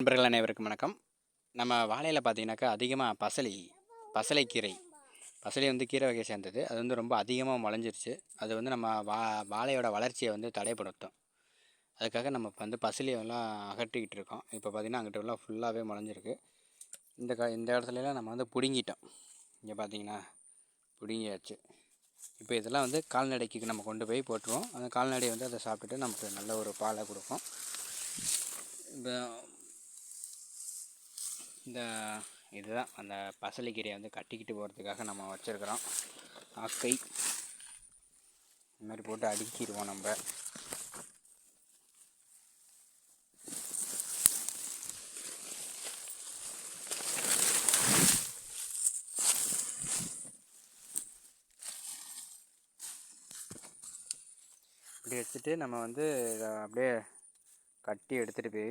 நண்பர்கள் அனைவருக்கும் வணக்கம். நம்ம வாழையில பார்த்தீங்கன்னாக்கா, அதிகமாக பசலைக்கீரை. பசலை வந்து கீரை வகையை சேர்ந்தது. அது வந்து ரொம்ப அதிகமாக முளைஞ்சிருச்சு. அது வந்து நம்ம வாழையோட வளர்ச்சியை வந்து தடைப்படுத்தும். அதுக்காக நம்ம இப்போ வந்து பசலையெல்லாம் அகற்றிக்கிட்டு இருக்கோம். இப்போ பார்த்தீங்கன்னா, அங்கிட்டலாம் ஃபுல்லாகவே முளைஞ்சிருக்கு. இந்த இடத்துலலாம் நம்ம வந்து பிடுங்கிட்டோம். இங்கே பார்த்தீங்கன்னா, பிடுங்கியாச்சு. இப்போ இதெல்லாம் வந்து கால்நடைக்கு நம்ம கொண்டு போய் போட்டுருவோம். அந்த கால்நடை வந்து அதை சாப்பிட்டுட்டு நமக்கு நல்ல ஒரு பாலை கொடுக்கும். இப்போ இதுதான் அந்த பசலைக்கீரையை வந்து கட்டிக்கிட்டு போகிறதுக்காக நம்ம வச்சுருக்குறோம். ஆக்கை இந்த மாதிரி போட்டு அடுக்கிடுவோம் நம்ம. இப்படி வச்சுட்டு நம்ம வந்து இதை அப்படியே கட்டி எடுத்துகிட்டு போய்